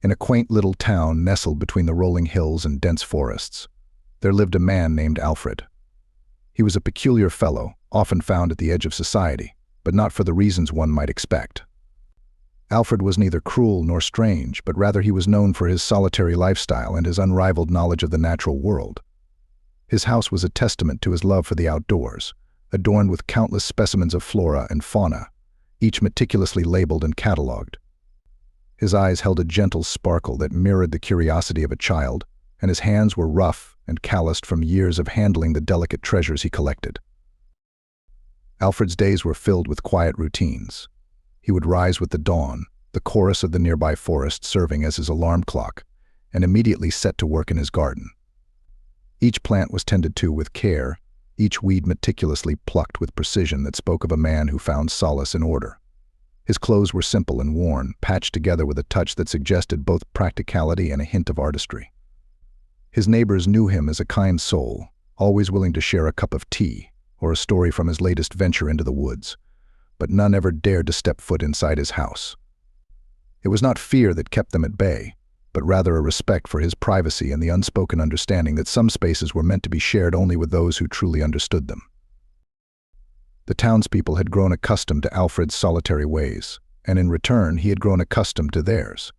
In a quaint little town nestled between the rolling hills and dense forests, there lived a man named Alfred. He was a peculiar fellow, often found at the edge of society, but not for the reasons one might expect. Alfred was neither cruel nor strange, but rather he was known for his solitary lifestyle and his unrivaled knowledge of the natural world. His house was a testament to his love for the outdoors, adorned with countless specimens of flora and fauna, each meticulously labeled and catalogued. His eyes held a gentle sparkle that mirrored the curiosity of a child, and his hands were rough and calloused from years of handling the delicate treasures he collected. Alfred's days were filled with quiet routines. He would rise with the dawn, the chorus of the nearby forest serving as his alarm clock, and immediately set to work in his garden. Each plant was tended to with care, each weed meticulously plucked with precision that spoke of a man who found solace in order. His clothes were simple and worn, patched together with a touch that suggested both practicality and a hint of artistry. His neighbors knew him as a kind soul, always willing to share a cup of tea or a story from his latest venture into the woods, but none ever dared to step foot inside his house. It was not fear that kept them at bay, but rather a respect for his privacy and the unspoken understanding that some spaces were meant to be shared only with those who truly understood them. The townspeople had grown accustomed to Alfred's solitary ways, and in return he had grown accustomed to theirs.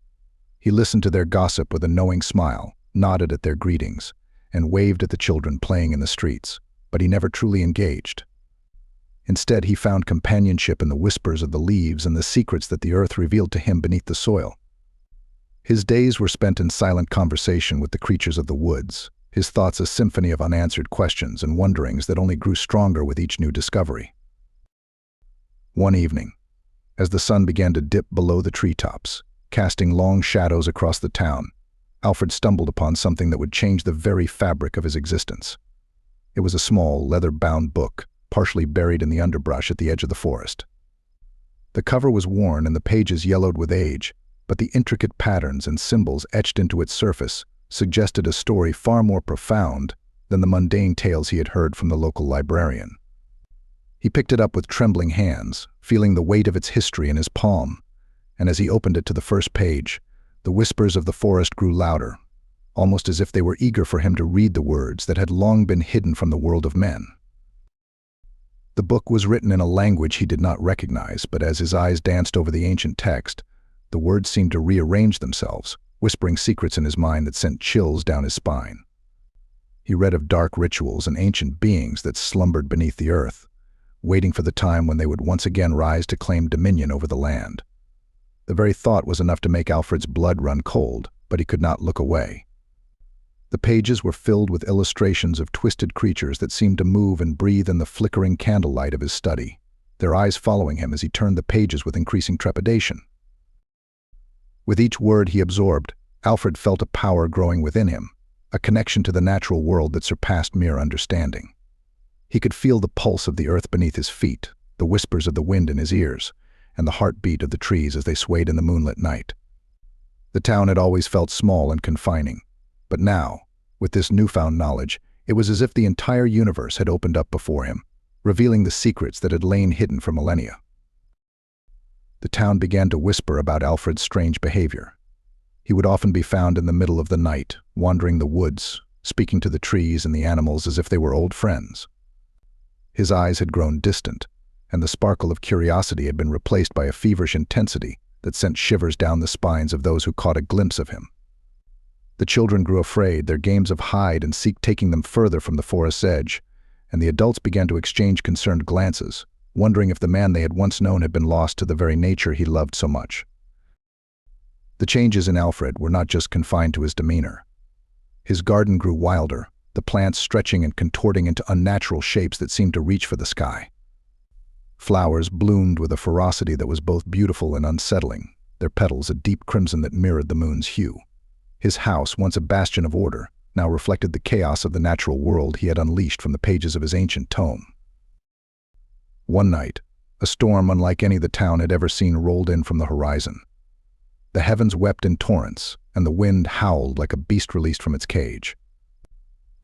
He listened to their gossip with a knowing smile, nodded at their greetings, and waved at the children playing in the streets, but he never truly engaged. Instead, he found companionship in the whispers of the leaves and the secrets that the earth revealed to him beneath the soil. His days were spent in silent conversation with the creatures of the woods, his thoughts a symphony of unanswered questions and wonderings that only grew stronger with each new discovery. One evening, as the sun began to dip below the treetops, casting long shadows across the town, Alfred stumbled upon something that would change the very fabric of his existence. It was a small, leather-bound book, partially buried in the underbrush at the edge of the forest. The cover was worn and the pages yellowed with age, but the intricate patterns and symbols etched into its surface suggested a story far more profound than the mundane tales he had heard from the local librarian. He picked it up with trembling hands, feeling the weight of its history in his palm, and as he opened it to the first page, the whispers of the forest grew louder, almost as if they were eager for him to read the words that had long been hidden from the world of men. The book was written in a language he did not recognize, but as his eyes danced over the ancient text, the words seemed to rearrange themselves, whispering secrets in his mind that sent chills down his spine. He read of dark rituals and ancient beings that slumbered beneath the earth, waiting for the time when they would once again rise to claim dominion over the land. The very thought was enough to make Alfred's blood run cold, but he could not look away. The pages were filled with illustrations of twisted creatures that seemed to move and breathe in the flickering candlelight of his study, their eyes following him as he turned the pages with increasing trepidation. With each word he absorbed, Alfred felt a power growing within him, a connection to the natural world that surpassed mere understanding. He could feel the pulse of the earth beneath his feet, the whispers of the wind in his ears, and the heartbeat of the trees as they swayed in the moonlit night. The town had always felt small and confining, but now, with this newfound knowledge, it was as if the entire universe had opened up before him, revealing the secrets that had lain hidden for millennia. The town began to whisper about Alfred's strange behavior. He would often be found in the middle of the night, wandering the woods, speaking to the trees and the animals as if they were old friends. His eyes had grown distant, and the sparkle of curiosity had been replaced by a feverish intensity that sent shivers down the spines of those who caught a glimpse of him. The children grew afraid, their games of hide and seek taking them further from the forest's edge, and the adults began to exchange concerned glances, wondering if the man they had once known had been lost to the very nature he loved so much. The changes in Alfred were not just confined to his demeanor. His garden grew wilder, the plants stretching and contorting into unnatural shapes that seemed to reach for the sky. Flowers bloomed with a ferocity that was both beautiful and unsettling, their petals a deep crimson that mirrored the moon's hue. His house, once a bastion of order, now reflected the chaos of the natural world he had unleashed from the pages of his ancient tome. One night, a storm unlike any the town had ever seen rolled in from the horizon. The heavens wept in torrents, and the wind howled like a beast released from its cage.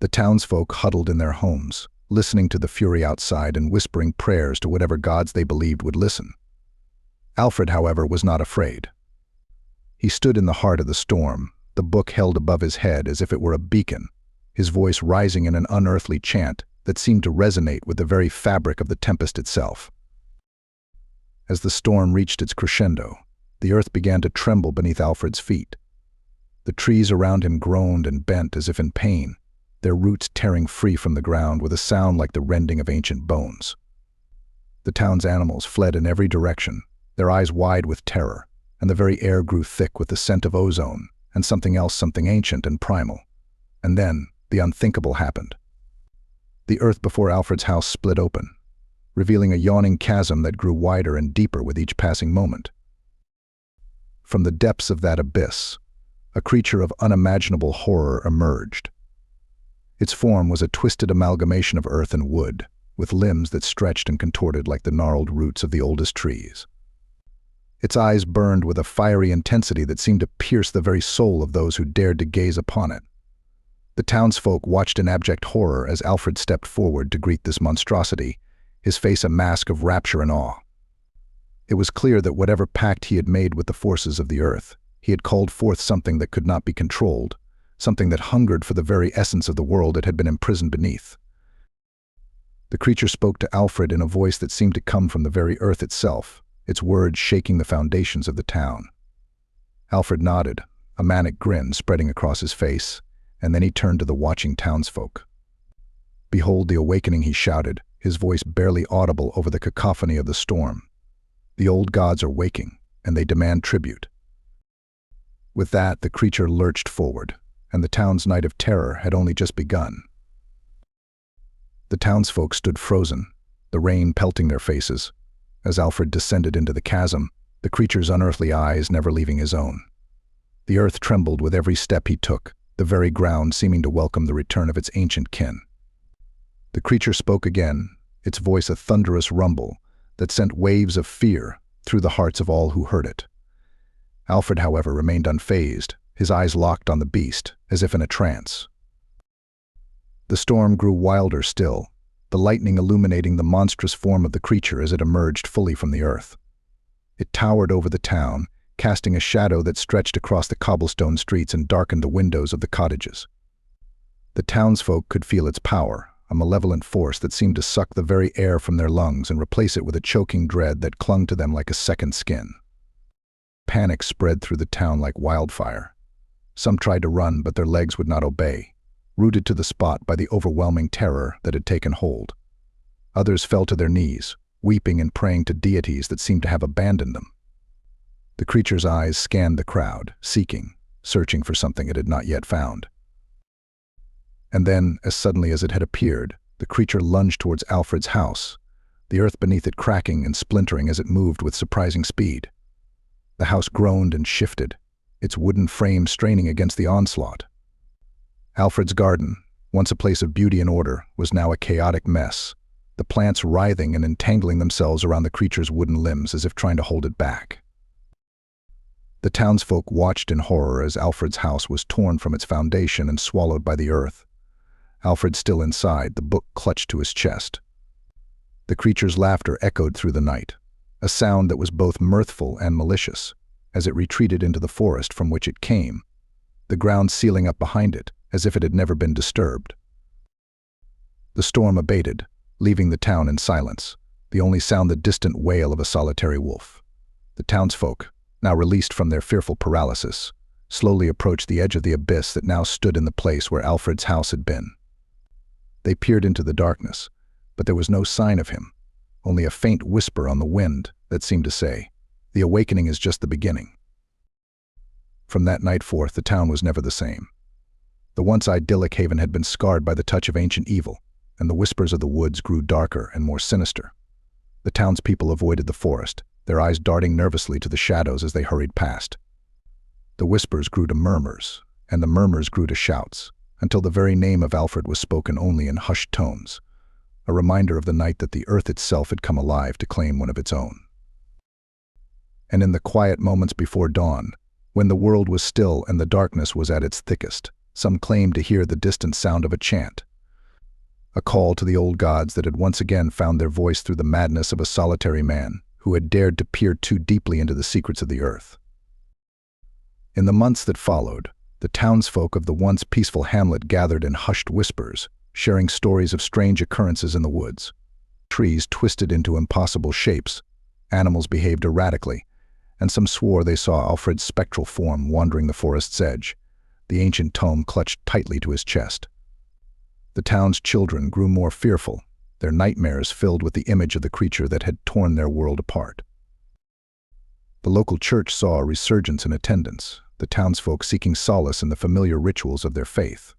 The townsfolk huddled in their homes, listening to the fury outside and whispering prayers to whatever gods they believed would listen. Alfred, however, was not afraid. He stood in the heart of the storm, the book held above his head as if it were a beacon, his voice rising in an unearthly chant that seemed to resonate with the very fabric of the tempest itself. As the storm reached its crescendo, the earth began to tremble beneath Alfred's feet. The trees around him groaned and bent as if in pain, their roots tearing free from the ground with a sound like the rending of ancient bones. The town's animals fled in every direction, their eyes wide with terror, and the very air grew thick with the scent of ozone and something else, something ancient and primal. And then, the unthinkable happened. The earth before Alfred's house split open, revealing a yawning chasm that grew wider and deeper with each passing moment. From the depths of that abyss, a creature of unimaginable horror emerged. Its form was a twisted amalgamation of earth and wood, with limbs that stretched and contorted like the gnarled roots of the oldest trees. Its eyes burned with a fiery intensity that seemed to pierce the very soul of those who dared to gaze upon it. The townsfolk watched in abject horror as Alfred stepped forward to greet this monstrosity, his face a mask of rapture and awe. It was clear that whatever pact he had made with the forces of the earth, he had called forth something that could not be controlled, something that hungered for the very essence of the world it had been imprisoned beneath. The creature spoke to Alfred in a voice that seemed to come from the very earth itself, its words shaking the foundations of the town. Alfred nodded, a manic grin spreading across his face, and then he turned to the watching townsfolk. "Behold the awakening," he shouted, his voice barely audible over the cacophony of the storm. "The old gods are waking, and they demand tribute." With that, the creature lurched forward, and the town's night of terror had only just begun. The townsfolk stood frozen, the rain pelting their faces. As Alfred descended into the chasm, the creature's unearthly eyes never leaving his own. The earth trembled with every step he took, the very ground seeming to welcome the return of its ancient kin. The creature spoke again, its voice a thunderous rumble that sent waves of fear through the hearts of all who heard it. Alfred, however, remained unfazed, his eyes locked on the beast, as if in a trance. The storm grew wilder still, the lightning illuminating the monstrous form of the creature as it emerged fully from the earth. It towered over the town, casting a shadow that stretched across the cobblestone streets and darkened the windows of the cottages. The townsfolk could feel its power, a malevolent force that seemed to suck the very air from their lungs and replace it with a choking dread that clung to them like a second skin. Panic spread through the town like wildfire. Some tried to run, but their legs would not obey, rooted to the spot by the overwhelming terror that had taken hold. Others fell to their knees, weeping and praying to deities that seemed to have abandoned them. The creature's eyes scanned the crowd, searching for something it had not yet found. And then, as suddenly as it had appeared, the creature lunged towards Alfred's house, the earth beneath it cracking and splintering as it moved with surprising speed. The house groaned and shifted, its wooden frame straining against the onslaught. Alfred's garden, once a place of beauty and order, was now a chaotic mess, the plants writhing and entangling themselves around the creature's wooden limbs as if trying to hold it back. The townsfolk watched in horror as Alfred's house was torn from its foundation and swallowed by the earth. Alfred still inside, the book clutched to his chest. The creature's laughter echoed through the night, a sound that was both mirthful and malicious, as it retreated into the forest from which it came, the ground sealing up behind it, as if it had never been disturbed. The storm abated, leaving the town in silence, the only sound the distant wail of a solitary wolf. The townsfolk, now released from their fearful paralysis, slowly approached the edge of the abyss that now stood in the place where Alfred's house had been. They peered into the darkness, but there was no sign of him, only a faint whisper on the wind that seemed to say, "The awakening is just the beginning." From that night forth, the town was never the same. The once idyllic haven had been scarred by the touch of ancient evil, and the whispers of the woods grew darker and more sinister. The townspeople avoided the forest, their eyes darting nervously to the shadows as they hurried past. The whispers grew to murmurs, and the murmurs grew to shouts, until the very name of Alfred was spoken only in hushed tones, a reminder of the night that the earth itself had come alive to claim one of its own. And in the quiet moments before dawn, when the world was still and the darkness was at its thickest, some claimed to hear the distant sound of a chant, a call to the old gods that had once again found their voice through the madness of a solitary man who had dared to peer too deeply into the secrets of the earth. In the months that followed, the townsfolk of the once peaceful hamlet gathered in hushed whispers, sharing stories of strange occurrences in the woods. Trees twisted into impossible shapes, animals behaved erratically, and some swore they saw Alfred's spectral form wandering the forest's edge, the ancient tome clutched tightly to his chest. The town's children grew more fearful, their nightmares filled with the image of the creature that had torn their world apart. The local church saw a resurgence in attendance, the townsfolk seeking solace in the familiar rituals of their faith.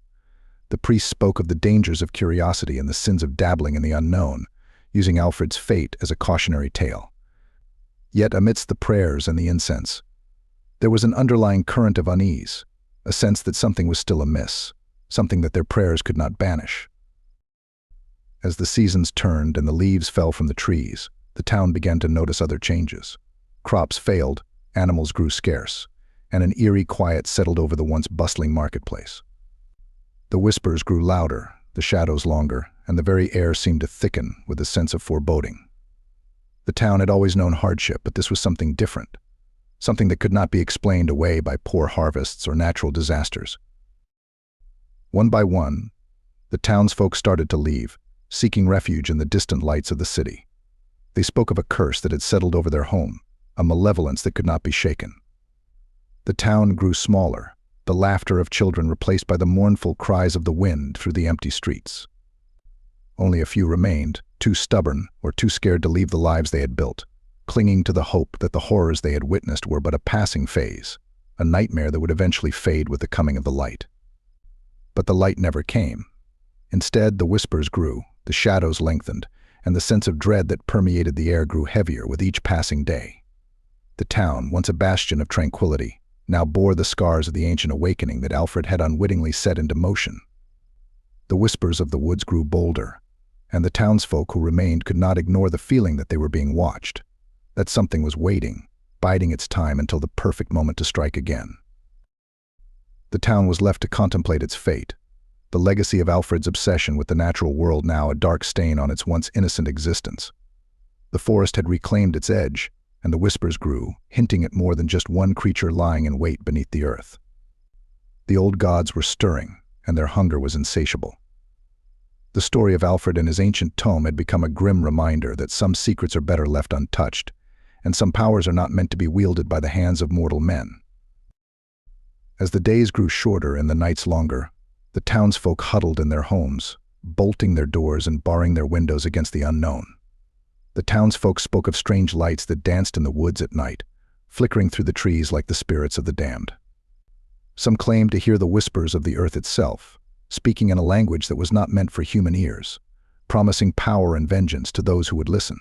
The priests spoke of the dangers of curiosity and the sins of dabbling in the unknown, using Alfred's fate as a cautionary tale. Yet amidst the prayers and the incense, there was an underlying current of unease, a sense that something was still amiss, something that their prayers could not banish. As the seasons turned and the leaves fell from the trees, the town began to notice other changes. Crops failed, animals grew scarce, and an eerie quiet settled over the once bustling marketplace. The whispers grew louder, the shadows longer, and the very air seemed to thicken with a sense of foreboding. The town had always known hardship, but this was something different, something that could not be explained away by poor harvests or natural disasters. One by one, the townsfolk started to leave, seeking refuge in the distant lights of the city. They spoke of a curse that had settled over their home, a malevolence that could not be shaken. The town grew smaller, the laughter of children replaced by the mournful cries of the wind through the empty streets. Only a few remained, too stubborn or too scared to leave the lives they had built, clinging to the hope that the horrors they had witnessed were but a passing phase, a nightmare that would eventually fade with the coming of the light. But the light never came. Instead, the whispers grew, the shadows lengthened, and the sense of dread that permeated the air grew heavier with each passing day. The town, once a bastion of tranquility, now bore the scars of the ancient awakening that Alfred had unwittingly set into motion. The whispers of the woods grew bolder, and the townsfolk who remained could not ignore the feeling that they were being watched, that something was waiting, biding its time until the perfect moment to strike again. The town was left to contemplate its fate, the legacy of Alfred's obsession with the natural world now a dark stain on its once innocent existence. The forest had reclaimed its edge, and the whispers grew, hinting at more than just one creature lying in wait beneath the earth. The old gods were stirring, and their hunger was insatiable. The story of Alfred and his ancient tome had become a grim reminder that some secrets are better left untouched, and some powers are not meant to be wielded by the hands of mortal men. As the days grew shorter and the nights longer, the townsfolk huddled in their homes, bolting their doors and barring their windows against the unknown. The townsfolk spoke of strange lights that danced in the woods at night, flickering through the trees like the spirits of the damned. Some claimed to hear the whispers of the earth itself, speaking in a language that was not meant for human ears, promising power and vengeance to those who would listen.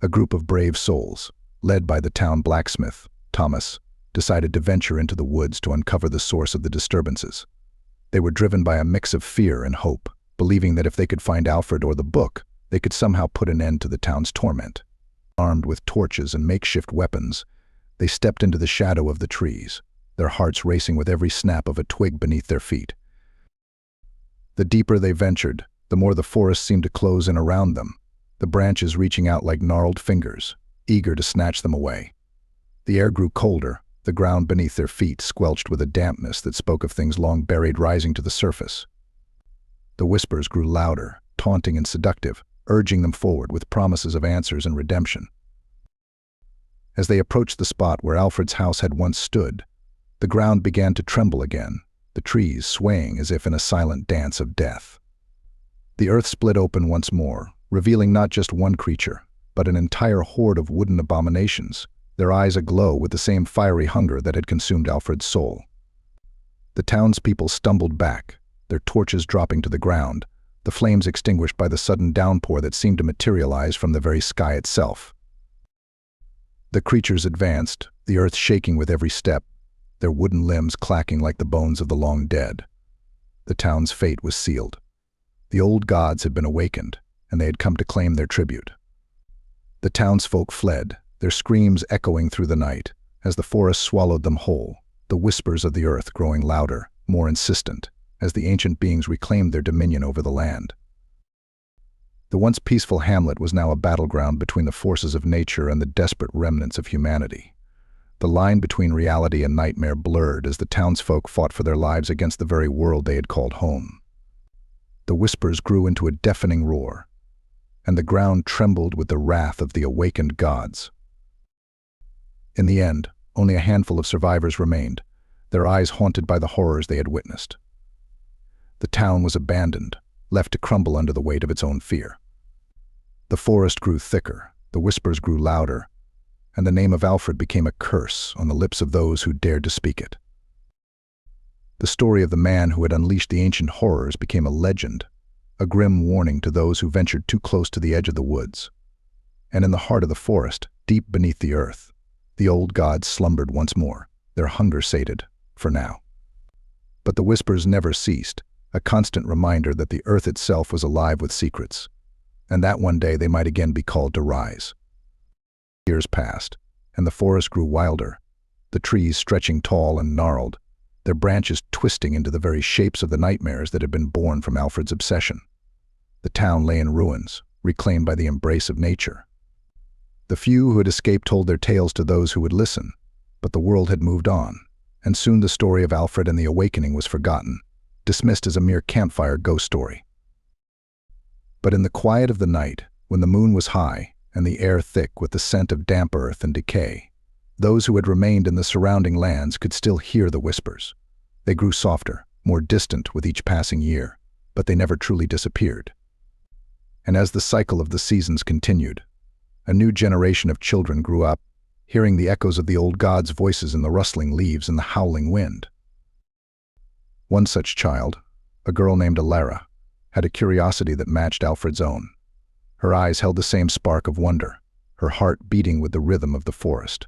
A group of brave souls, led by the town blacksmith, Thomas, decided to venture into the woods to uncover the source of the disturbances. They were driven by a mix of fear and hope, believing that if they could find Alfred or the book, they could somehow put an end to the town's torment. Armed with torches and makeshift weapons, they stepped into the shadow of the trees, their hearts racing with every snap of a twig beneath their feet. The deeper they ventured, the more the forest seemed to close in around them, the branches reaching out like gnarled fingers, eager to snatch them away. The air grew colder, the ground beneath their feet squelched with a dampness that spoke of things long buried rising to the surface. The whispers grew louder, taunting and seductive, urging them forward with promises of answers and redemption. As they approached the spot where Alfred's house had once stood, the ground began to tremble again, the trees swaying as if in a silent dance of death. The earth split open once more, revealing not just one creature, but an entire horde of wooden abominations, their eyes aglow with the same fiery hunger that had consumed Alfred's soul. The townspeople stumbled back, their torches dropping to the ground, the flames extinguished by the sudden downpour that seemed to materialize from the very sky itself. The creatures advanced, the earth shaking with every step, their wooden limbs clacking like the bones of the long dead. The town's fate was sealed. The old gods had been awakened, and they had come to claim their tribute. The townsfolk fled, their screams echoing through the night, as the forest swallowed them whole, the whispers of the earth growing louder, more insistent, as the ancient beings reclaimed their dominion over the land. The once peaceful hamlet was now a battleground between the forces of nature and the desperate remnants of humanity. The line between reality and nightmare blurred as the townsfolk fought for their lives against the very world they had called home. The whispers grew into a deafening roar, and the ground trembled with the wrath of the awakened gods. In the end, only a handful of survivors remained, their eyes haunted by the horrors they had witnessed. The town was abandoned, left to crumble under the weight of its own fear. The forest grew thicker, the whispers grew louder, and the name of Alfred became a curse on the lips of those who dared to speak it. The story of the man who had unleashed the ancient horrors became a legend, a grim warning to those who ventured too close to the edge of the woods. And in the heart of the forest, deep beneath the earth, the old gods slumbered once more, their hunger sated, for now. But the whispers never ceased, a constant reminder that the earth itself was alive with secrets, and that one day they might again be called to rise. Years passed, and the forest grew wilder, the trees stretching tall and gnarled, their branches twisting into the very shapes of the nightmares that had been born from Alfred's obsession. The town lay in ruins, reclaimed by the embrace of nature. The few who had escaped told their tales to those who would listen, but the world had moved on, and soon the story of Alfred and the awakening was forgotten, dismissed as a mere campfire ghost story. But in the quiet of the night, when the moon was high and the air thick with the scent of damp earth and decay, those who had remained in the surrounding lands could still hear the whispers. They grew softer, more distant with each passing year, but they never truly disappeared. And as the cycle of the seasons continued, a new generation of children grew up, hearing the echoes of the old gods' voices in the rustling leaves and the howling wind. One such child, a girl named Elara, had a curiosity that matched Alfred's own. Her eyes held the same spark of wonder, her heart beating with the rhythm of the forest.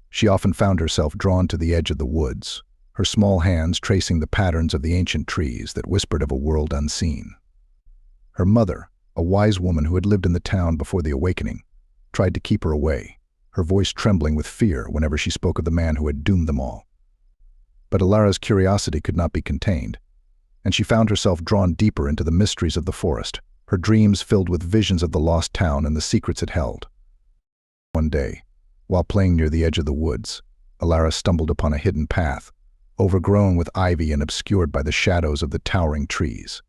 She often found herself drawn to the edge of the woods, her small hands tracing the patterns of the ancient trees that whispered of a world unseen. Her mother, a wise woman who had lived in the town before the awakening, tried to keep her away, her voice trembling with fear whenever she spoke of the man who had doomed them all. But Elara's curiosity could not be contained, and she found herself drawn deeper into the mysteries of the forest, her dreams filled with visions of the lost town and the secrets it held. One day, while playing near the edge of the woods, Elara stumbled upon a hidden path, overgrown with ivy and obscured by the shadows of the towering trees.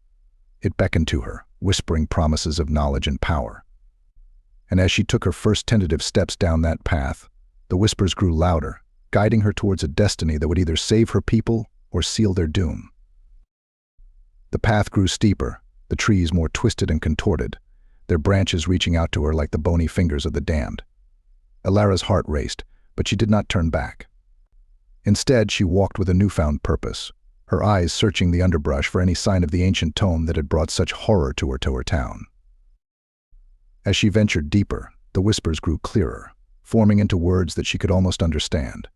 It beckoned to her, whispering promises of knowledge and power. And as she took her first tentative steps down that path, the whispers grew louder, guiding her towards a destiny that would either save her people or seal their doom. The path grew steeper, the trees more twisted and contorted, their branches reaching out to her like the bony fingers of the damned. Elara's heart raced, but she did not turn back. Instead, she walked with a newfound purpose, her eyes searching the underbrush for any sign of the ancient tome that had brought such horror to her town. As she ventured deeper, the whispers grew clearer, forming into words that she could almost understand.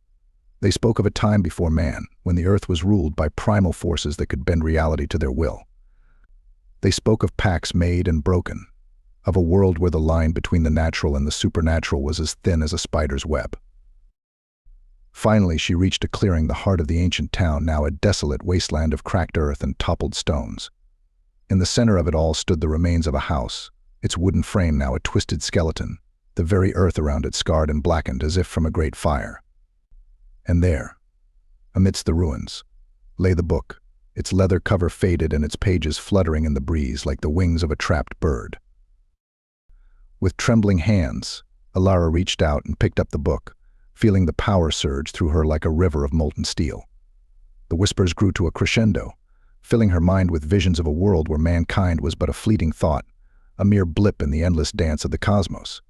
They spoke of a time before man, when the earth was ruled by primal forces that could bend reality to their will. They spoke of pacts made and broken, of a world where the line between the natural and the supernatural was as thin as a spider's web. Finally, she reached a clearing, the heart of the ancient town, now a desolate wasteland of cracked earth and toppled stones. In the center of it all stood the remains of a house, its wooden frame now a twisted skeleton, the very earth around it scarred and blackened as if from a great fire. And there, amidst the ruins, lay the book, its leather cover faded and its pages fluttering in the breeze like the wings of a trapped bird. With trembling hands, Elara reached out and picked up the book, feeling the power surge through her like a river of molten steel. The whispers grew to a crescendo, filling her mind with visions of a world where mankind was but a fleeting thought, a mere blip in the endless dance of the cosmos.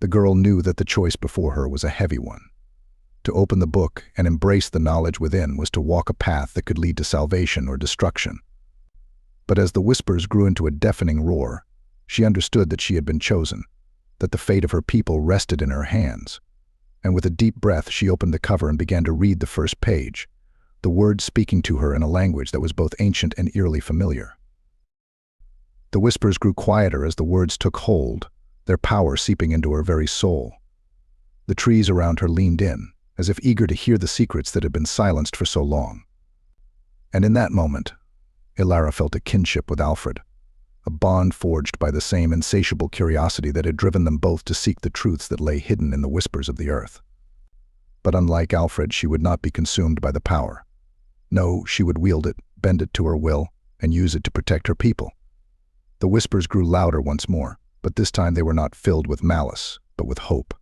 The girl knew that the choice before her was a heavy one. To open the book and embrace the knowledge within was to walk a path that could lead to salvation or destruction. But as the whispers grew into a deafening roar, she understood that she had been chosen, that the fate of her people rested in her hands. And with a deep breath, she opened the cover and began to read the first page, the words speaking to her in a language that was both ancient and eerily familiar. The whispers grew quieter as the words took hold, their power seeping into her very soul. The trees around her leaned in, as if eager to hear the secrets that had been silenced for so long. And in that moment, Elara felt a kinship with Alfred, a bond forged by the same insatiable curiosity that had driven them both to seek the truths that lay hidden in the whispers of the earth. But unlike Alfred, she would not be consumed by the power. No, she would wield it, bend it to her will, and use it to protect her people. The whispers grew louder once more, but this time they were not filled with malice, but with hope.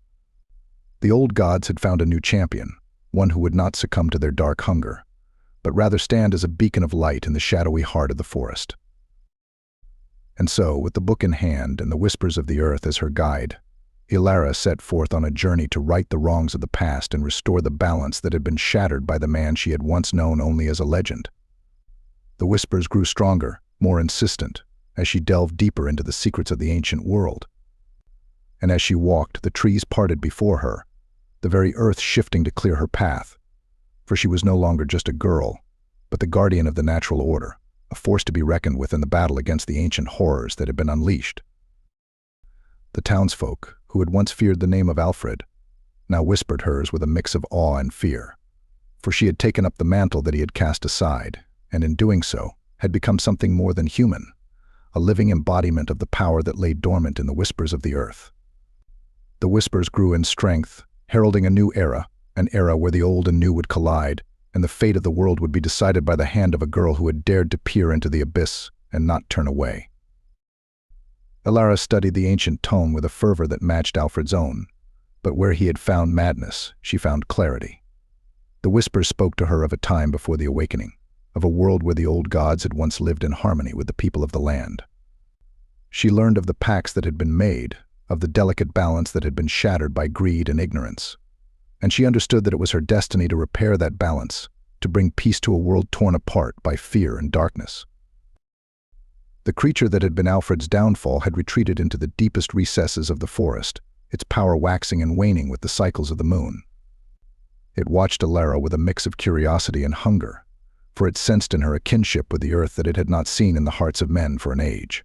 The old gods had found a new champion, one who would not succumb to their dark hunger, but rather stand as a beacon of light in the shadowy heart of the forest. And so, with the book in hand and the whispers of the earth as her guide, Elara set forth on a journey to right the wrongs of the past and restore the balance that had been shattered by the man she had once known only as a legend. The whispers grew stronger, more insistent, as she delved deeper into the secrets of the ancient world. And as she walked, the trees parted before her, the very earth shifting to clear her path, for she was no longer just a girl, but the guardian of the natural order, a force to be reckoned with in the battle against the ancient horrors that had been unleashed. The townsfolk, who had once feared the name of Alfred, now whispered hers with a mix of awe and fear, for she had taken up the mantle that he had cast aside, and in doing so, had become something more than human, a living embodiment of the power that lay dormant in the whispers of the earth. The whispers grew in strength, heralding a new era, an era where the old and new would collide, and the fate of the world would be decided by the hand of a girl who had dared to peer into the abyss and not turn away. Elara studied the ancient tome with a fervor that matched Alfred's own, but where he had found madness, she found clarity. The whispers spoke to her of a time before the awakening, of a world where the old gods had once lived in harmony with the people of the land. She learned of the pacts that had been made, of the delicate balance that had been shattered by greed and ignorance, and she understood that it was her destiny to repair that balance, to bring peace to a world torn apart by fear and darkness. The creature that had been Alfred's downfall had retreated into the deepest recesses of the forest, its power waxing and waning with the cycles of the moon. It watched Elara with a mix of curiosity and hunger, for it sensed in her a kinship with the earth that it had not seen in the hearts of men for an age.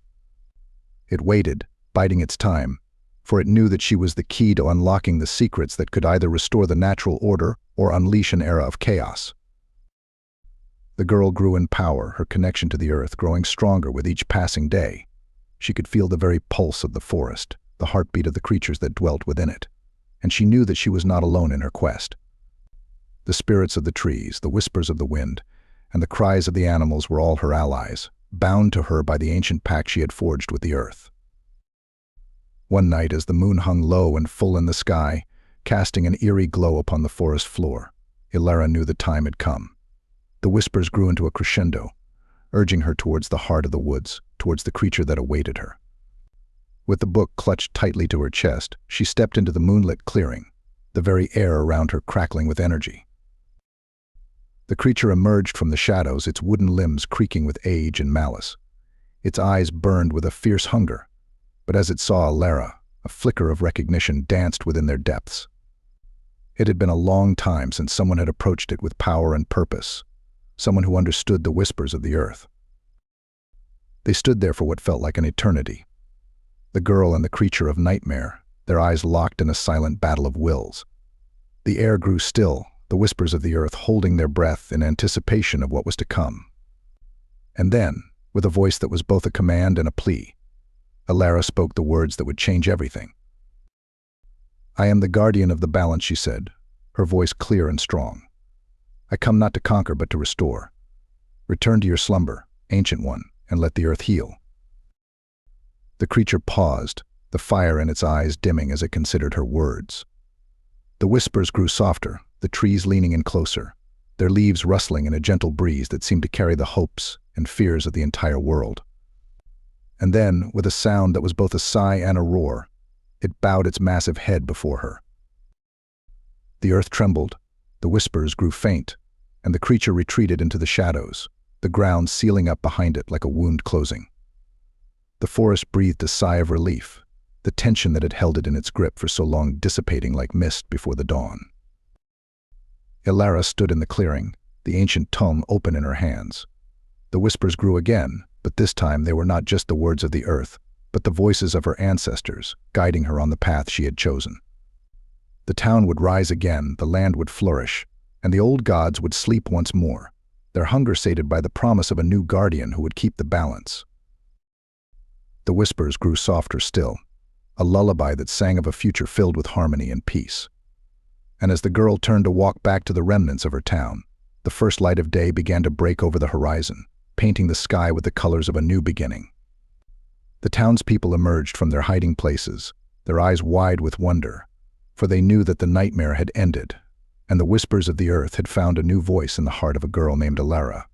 It waited, biding its time, for it knew that she was the key to unlocking the secrets that could either restore the natural order or unleash an era of chaos. The girl grew in power, her connection to the earth growing stronger with each passing day. She could feel the very pulse of the forest, the heartbeat of the creatures that dwelt within it, and she knew that she was not alone in her quest. The spirits of the trees, the whispers of the wind, and the cries of the animals were all her allies, bound to her by the ancient pact she had forged with the earth. One night, as the moon hung low and full in the sky, casting an eerie glow upon the forest floor, Elara knew the time had come. The whispers grew into a crescendo, urging her towards the heart of the woods, towards the creature that awaited her. With the book clutched tightly to her chest, she stepped into the moonlit clearing, the very air around her crackling with energy. The creature emerged from the shadows, its wooden limbs creaking with age and malice. Its eyes burned with a fierce hunger, but as it saw Elara, a flicker of recognition danced within their depths. It had been a long time since someone had approached it with power and purpose, someone who understood the whispers of the earth. They stood there for what felt like an eternity. The girl and the creature of nightmare, their eyes locked in a silent battle of wills. The air grew still, the whispers of the earth holding their breath in anticipation of what was to come. And then, with a voice that was both a command and a plea, Elara spoke the words that would change everything. "I am the guardian of the balance," she said, her voice clear and strong. "I come not to conquer but to restore. Return to your slumber, ancient one, and let the earth heal." The creature paused, the fire in its eyes dimming as it considered her words. The whispers grew softer, the trees leaning in closer, their leaves rustling in a gentle breeze that seemed to carry the hopes and fears of the entire world. And then, with a sound that was both a sigh and a roar, it bowed its massive head before her. The earth trembled, the whispers grew faint, and the creature retreated into the shadows, the ground sealing up behind it like a wound closing. The forest breathed a sigh of relief, the tension that had held it in its grip for so long dissipating like mist before the dawn. Elara stood in the clearing, the ancient tome open in her hands. The whispers grew again, but this time they were not just the words of the earth, but the voices of her ancestors, guiding her on the path she had chosen. The town would rise again, the land would flourish, and the old gods would sleep once more, their hunger sated by the promise of a new guardian who would keep the balance. The whispers grew softer still, a lullaby that sang of a future filled with harmony and peace. and as the girl turned to walk back to the remnants of her town, the first light of day began to break over the horizon, painting the sky with the colors of a new beginning. The townspeople emerged from their hiding places, their eyes wide with wonder, for they knew that the nightmare had ended, and the whispers of the earth had found a new voice in the heart of a girl named Elara.